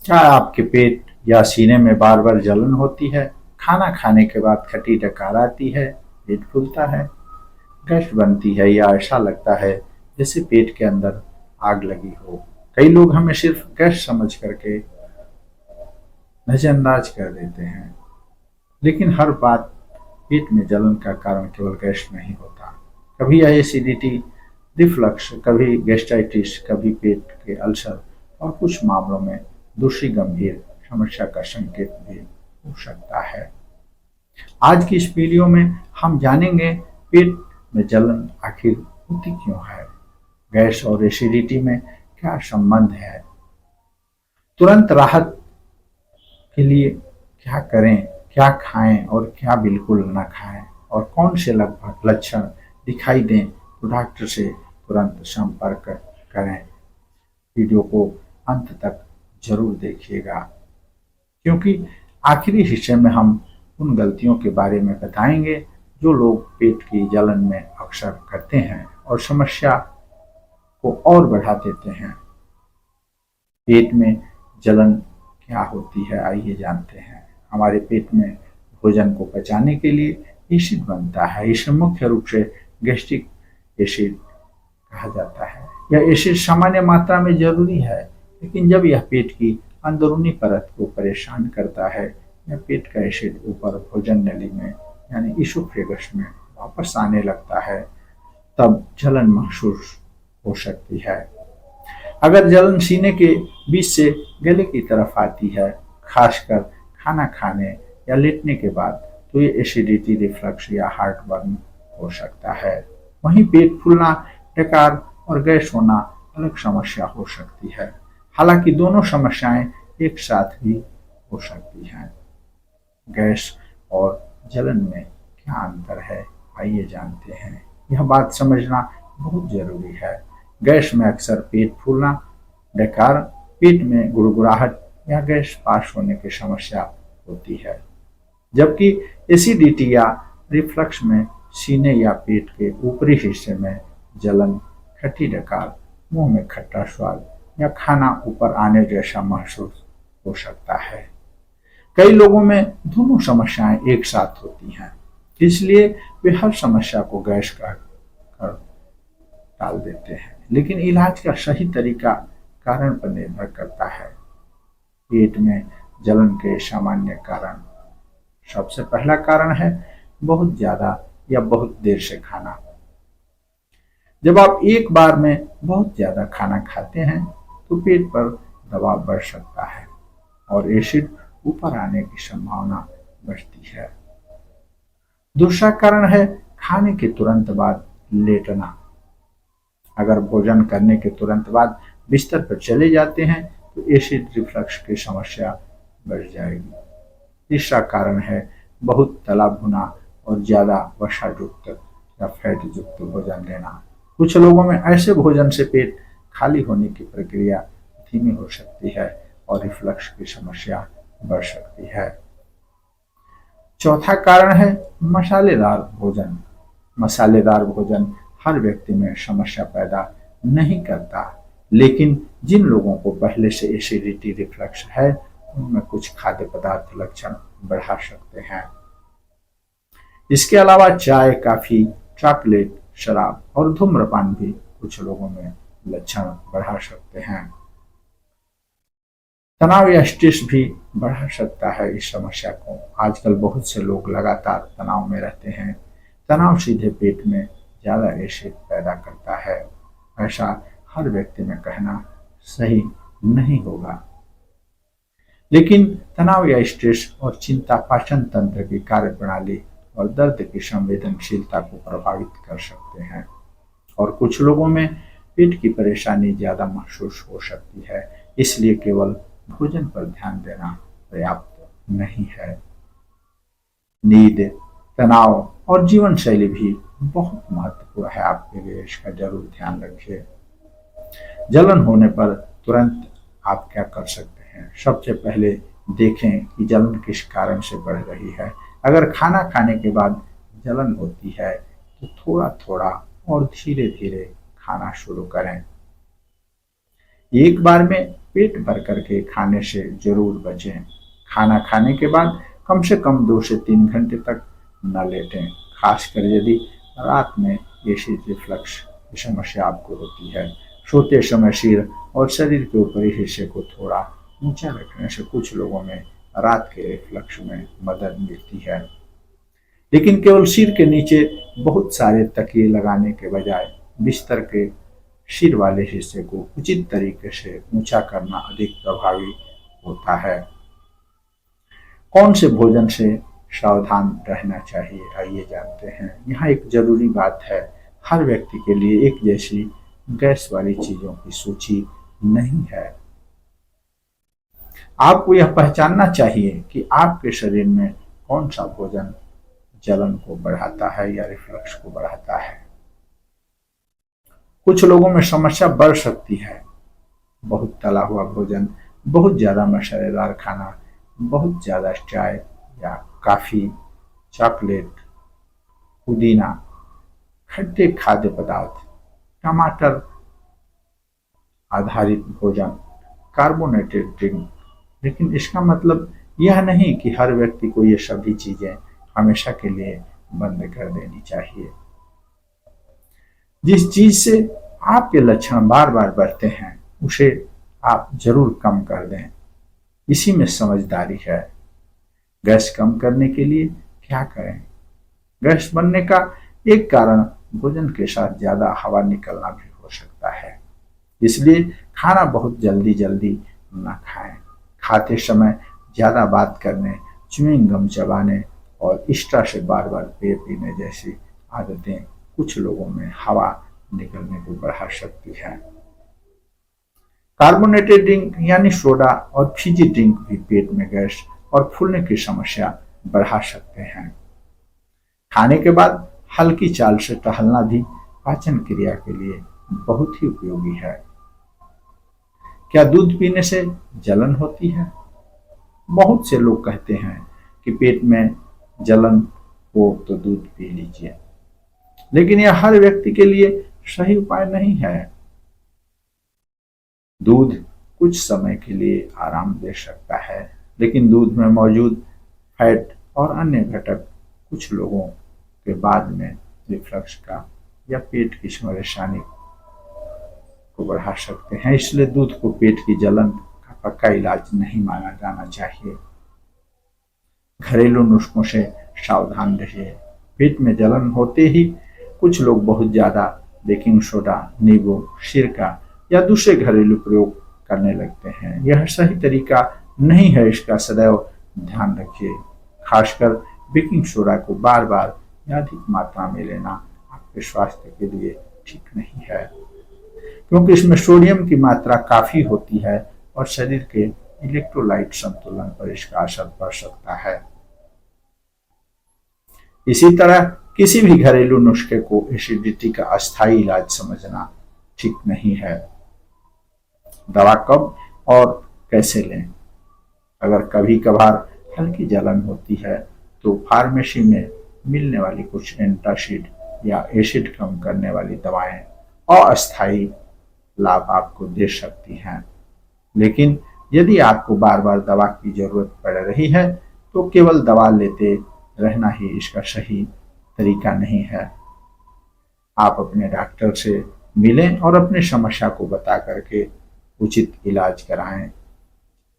क्या आपके पेट या सीने में बार बार जलन होती है? खाना खाने के बाद खट्टी डकार आती है? पेट फूलता है? गैस बनती है या ऐसा लगता है जैसे पेट के अंदर आग लगी हो? कई लोग हमें सिर्फ गैस समझ करके नजरअंदाज कर देते हैं, लेकिन हर बात पेट में जलन का कारण केवल गैस नहीं होता। कभी यह एसिडिटी, रिफ्लक्स, कभी गैस्ट्राइटिस, कभी पेट के अल्सर और कुछ मामलों में दूसरी गंभीर समस्या का संकेत भी हो सकता है। आज की इस वीडियो में हम जानेंगे पेट में जलन आखिर होती क्यों है, गैस और एसिडिटी में क्या संबंध है, तुरंत राहत के लिए क्या करें, क्या खाएं और क्या बिल्कुल न खाएं, और कौन से लगभग लक्षण दिखाई दें तो डॉक्टर से तुरंत संपर्क करें। वीडियो को अंत तक जरूर देखिएगा, क्योंकि आखिरी हिस्से में हम उन गलतियों के बारे में बताएंगे जो लोग पेट की जलन में अक्सर करते हैं और समस्या को और बढ़ा देते हैं। पेट में जलन क्या होती है, आइए जानते हैं। हमारे पेट में भोजन को पचाने के लिए एसिड बनता है। इसे मुख्य रूप से गैस्ट्रिक एसिड कहा जाता है। यह एसिड सामान्य मात्रा में जरूरी है, लेकिन जब यह पेट की अंदरूनी परत को परेशान करता है या पेट का एसिड ऊपर भोजन नली में यानी इसोफेगस में वापस आने लगता है, तब जलन महसूस हो सकती है। अगर जलन सीने के बीच से गले की तरफ आती है, खासकर खाना खाने या लेटने के बाद, तो ये एसिडिटी, रिफ्लक्स या हार्टबर्न हो सकता है। वहीं पेट फूलना, डकार और गैस होना अलग समस्या हो सकती है। हालांकि दोनों समस्याएं एक साथ भी हो सकती हैं। गैस और जलन में क्या अंतर है, आइए जानते हैं। यह बात समझना बहुत जरूरी है। गैस में अक्सर पेट फूलना, डकार, पेट में गुड़गुड़ाहट या गैस पास होने की समस्या होती है, जबकि एसिडिटी या रिफ्लक्स में सीने या पेट के ऊपरी हिस्से में जलन, खट्टी डकार, मुंह में खट्टा स्वाद या खाना ऊपर आने जैसा महसूस हो सकता है। कई लोगों में दोनों समस्याएं एक साथ होती हैं, इसलिए वे हर समस्या को गैस कर टाल देते हैं। लेकिन इलाज का सही तरीका कारण पर निर्भर करता है। पेट में जलन के सामान्य कारण, सबसे पहला कारण है बहुत ज्यादा या बहुत देर से खाना। जब आप एक बार में बहुत ज्यादा खाना खाते हैं तो पेट पर दबाव बढ़ सकता है और एसिड ऊपर आने की संभावना बढ़ती है। दूसरा कारण है खाने के तुरंत बाद लेटना। अगर भोजन करने के तुरंत बाद बिस्तर पर चले जाते हैं तो एसिड रिफ्लक्स की समस्या बढ़ जाएगी। तीसरा कारण है बहुत तला भुना और ज्यादा वसा युक्त या फैट युक्त भोजन लेना। कुछ लोगों में ऐसे भोजन से पेट खाली होने की प्रक्रिया धीमी हो सकती है और रिफ्लक्स की समस्या बढ़ सकती है। चौथा कारण है मसालेदार भोजन। मसालेदार भोजन हर व्यक्ति में समस्या पैदा नहीं करता, लेकिन जिन लोगों को पहले से एसिडिटी, रिफ्लक्स है, उनमें कुछ खाद्य पदार्थ लक्षण बढ़ा सकते हैं। इसके अलावा चाय, काफी, चॉकलेट, शराब और धूम्रपान भी कुछ लोगों में लक्षण बढ़ा सकते हैं। तनाव या स्ट्रेस भी बढ़ा सकता है इस समस्या को। आजकल बहुत से लोग लगातार तनाव में रहते हैं। तनाव सीधे पेट में ज्यादा एसिड पैदा करता है। ऐसा हर व्यक्ति में कहना सही नहीं होगा, लेकिन तनाव या स्ट्रेस और चिंता पाचन तंत्र की कार्यप्रणाली और दर्द की संवेदनशीलता को प्रभावित कर सकते हैं, और कुछ लोगों में पेट की परेशानी ज्यादा महसूस हो सकती है। इसलिए केवल भोजन पर ध्यान देना पर्याप्त नहीं है। नींद, तनाव और जीवन शैली भी बहुत महत्वपूर्ण है आपके लिए, इसका जरूर ध्यान रखिए। जलन होने पर तुरंत आप क्या कर सकते हैं? सबसे पहले देखें कि जलन किस कारण से बढ़ रही है। अगर खाना खाने के बाद जलन होती है तो थोड़ा थोड़ा और धीरे धीरे खाना शुरू करें। एक बार में पेट भर करके खाने से जरूर बचें। खाना खाने के बाद कम से कम 2 से 3 घंटे तक न लेटें, खासकर यदि रात में एसिड रिफ्लक्स की समस्या आपको होती है। सोते समय सिर और शरीर के ऊपरी हिस्से को थोड़ा ऊंचा रखने से कुछ लोगों में रात के रिफ्लक्स में मदद मिलती है। लेकिन केवल सिर के नीचे बहुत सारे तकिए लगाने के बजाय बिस्तर के सिर वाले हिस्से को उचित तरीके से ऊंचा करना अधिक प्रभावी होता है। कौन से भोजन से सावधान रहना चाहिए, आइए जानते हैं। यहाँ एक जरूरी बात है, हर व्यक्ति के लिए एक जैसी गैस वाली चीजों की सूची नहीं है। आपको यह पहचानना चाहिए कि आपके शरीर में कौन सा भोजन जलन को बढ़ाता है या रिफ्लक्स को बढ़ाता है। कुछ लोगों में समस्या बढ़ सकती है। बहुत तला हुआ भोजन, बहुत ज्यादा मसालेदार खाना, बहुत ज्यादा चाय या कॉफी, चॉकलेट, पुदीना, खट्टे खाद्य पदार्थ, टमाटर आधारित भोजन, कार्बोनेटेड ड्रिंक। लेकिन इसका मतलब यह नहीं कि हर व्यक्ति को ये सभी चीजें हमेशा के लिए बंद कर देनी चाहिए। जिस चीज से आपके लक्षण बार बार बढ़ते हैं उसे आप जरूर कम कर दें, इसी में समझदारी है। गैस कम करने के लिए क्या करें? गैस बनने का एक कारण भोजन के साथ ज्यादा हवा निकलना भी हो सकता है, इसलिए खाना बहुत जल्दी जल्दी न खाएं। खाते समय ज्यादा बात करने, च्युइंग गम चबाने और एक्स्ट्रा से बार बार पेय पीने जैसी आदतें कुछ लोगों में हवा निकलने को बढ़ा सकती है। कार्बोनेटेड ड्रिंक यानी सोडा और फीजी ड्रिंक भी पेट में गैस और फूलने की समस्या बढ़ा सकते हैं। खाने के बाद हल्की चाल से टहलना भी पाचन क्रिया के लिए बहुत ही उपयोगी है। क्या दूध पीने से जलन होती है? बहुत से लोग कहते हैं कि पेट में जलन हो तो दूध पी लीजिए, लेकिन यह हर व्यक्ति के लिए सही उपाय नहीं है। दूध कुछ समय के लिए आराम दे सकता है, लेकिन दूध में मौजूद फैट और अन्य घटक कुछ लोगों के बाद में रिफ्लक्स का या पेट की परेशानी को बढ़ा सकते हैं। इसलिए दूध को पेट की जलन का पक्का इलाज नहीं माना जाना चाहिए। घरेलू नुस्खों से सावधान रहिए। पेट में जलन होते ही कुछ लोग बहुत ज्यादा बेकिंग सोडा, नींबू, सिरका या दूसरे घरेलू प्रयोग करने लगते हैं। यह सही तरीका नहीं है, इसका सदैव ध्यान रखिए। खासकर बेकिंग सोडा को बार बार या अधिक मात्रा में लेना आपके स्वास्थ्य के लिए ठीक नहीं है, क्योंकि इसमें सोडियम की मात्रा काफी होती है और शरीर के इलेक्ट्रोलाइट संतुलन पर इसका असर पड़ सकता है। इसी तरह किसी भी घरेलू नुस्खे को एसिडिटी का अस्थायी इलाज समझना ठीक नहीं है। दवा कब और कैसे लें? अगर कभी कभार हल्की जलन होती है तो फार्मेसी में मिलने वाली कुछ एंटासिड या एसिड कम करने वाली दवाएं अस्थायी लाभ आपको दे सकती हैं। लेकिन यदि आपको बार बार दवा की जरूरत पड़ रही है तो केवल दवा लेते रहना ही इसका सही तरीका नहीं है। आप अपने डॉक्टर से मिलें और अपनी समस्या को बता करके उचित इलाज कराएं।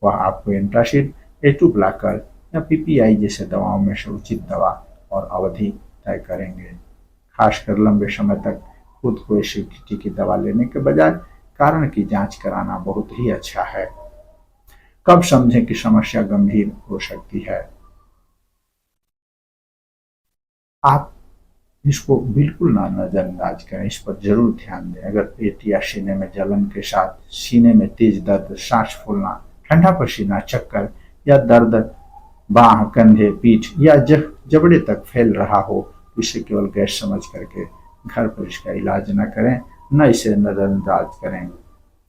वह आपको एंटासिड, एटू ब्लॉकर या पीपीआई जैसे दवाओं में से उचित दवा और अवधि तय करेंगे। खासकर लंबे समय तक खुद को एसिडिटी की दवा लेने के बजाय कारण की जांच कराना बहुत ही अच्छा है। कब समझें कि समस्या गंभीर हो सकती है? आप इसको बिल्कुल ना नजरअंदाज करें, इस पर जरूर ध्यान दें। अगर पेट या सीने में जलन के साथ सीने में तेज दर्द, सांस फूलना, ठंडा पसीना, चक्कर या दर्द बाह, कंधे, पीठ या जबड़े तक फैल रहा हो तो इसे केवल गैस समझ करके घर पर इसका इलाज न करें, न इसे नजरअंदाज करें।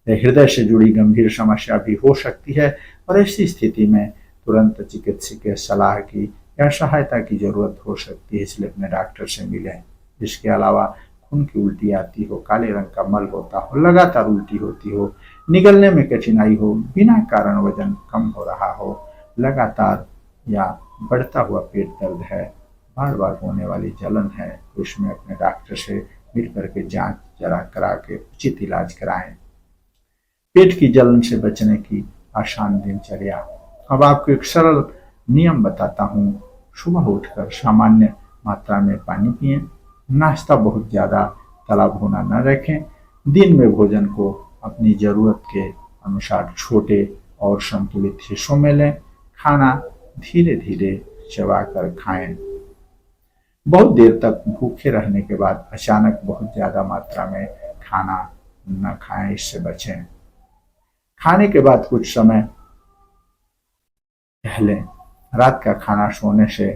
हृदय से जुड़ी गंभीर समस्या भी हो सकती है और ऐसी स्थिति में तुरंत चिकित्सकीय सलाह की या सहायता की जरूरत हो सकती है, इसलिए अपने डॉक्टर से मिलें। इसके अलावा खून की उल्टी आती हो, काले रंग का मल होता हो, लगातार उल्टी होती हो, निगलने में कठिनाई हो, बिना कारण वजन कम हो रहा हो, लगातार या बढ़ता हुआ पेट दर्द है, बार बार होने वाली जलन है, तो इसमें अपने डॉक्टर से मिल करके जांच जरा करा के उचित इलाज कराएं। पेट की जलन से बचने की आसान दिनचर्या। अब आपको एक सरल नियम बताता हूँ। सुबह उठकर सामान्य मात्रा में पानी पिएं, नाश्ता बहुत ज़्यादा तला भुना न रखें, दिन में भोजन को अपनी ज़रूरत के अनुसार छोटे और संतुलित हिस्सों में लें, खाना धीरे धीरे चबा कर खाएं। बहुत देर तक भूखे रहने के बाद अचानक बहुत ज़्यादा मात्रा में खाना न खाएं, इससे बचें। खाने के बाद कुछ समय पहले रात का खाना सोने से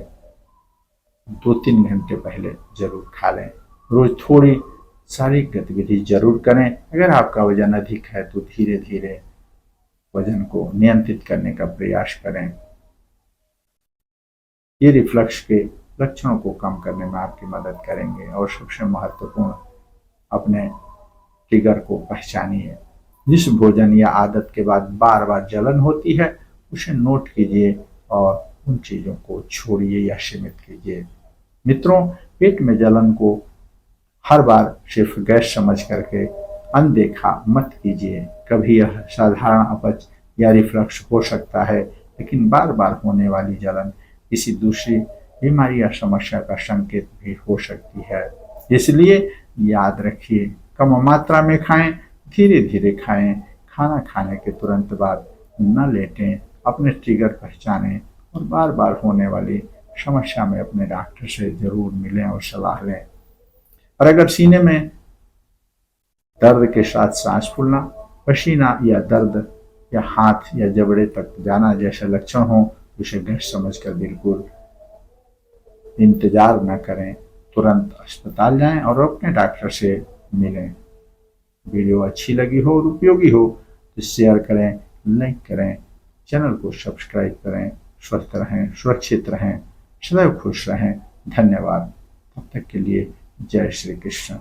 2-3 घंटे पहले जरूर खा लें। रोज थोड़ी शारीरिक गतिविधि जरूर करें। अगर आपका वजन अधिक है तो धीरे धीरे वजन को नियंत्रित करने का प्रयास करें। ये रिफ्लक्स के लक्षणों को कम करने में आपकी मदद करेंगे। और सबसे महत्वपूर्ण, अपने ट्रिगर को पहचानिए। जिस भोजन या आदत के बाद बार बार जलन होती है उसे नोट कीजिए और उन चीज़ों को छोड़िए या सीमित कीजिए। मित्रों, पेट में जलन को हर बार सिर्फ गैस समझ करके अनदेखा मत कीजिए। कभी यह साधारण अपच या रिफ्लक्स हो सकता है, लेकिन बार बार होने वाली जलन किसी दूसरी बीमारी या समस्या का संकेत भी हो सकती है। इसलिए याद रखिए, कम मात्रा में खाएं, धीरे धीरे खाएं, खाना खाने के तुरंत बाद न लेटें, अपने ट्रिगर पहचानें और बार बार होने वाली समस्या में अपने डॉक्टर से जरूर मिलें और सलाह लें। और अगर सीने में दर्द के साथ सांस फूलना, पसीना या दर्द या हाथ या जबड़े तक जाना जैसे लक्षण हो तो उसे गैस समझकर बिल्कुल इंतजार न करें, तुरंत अस्पताल जाएं और अपने डॉक्टर से मिलें। वीडियो अच्छी लगी हो और उपयोगी हो तो शेयर करें, लाइक करें, चैनल को सब्सक्राइब करें। स्वस्थ रहें, सुरक्षित रहें, सदैव खुश रहें। धन्यवाद। तब तक के लिए जय श्री कृष्ण।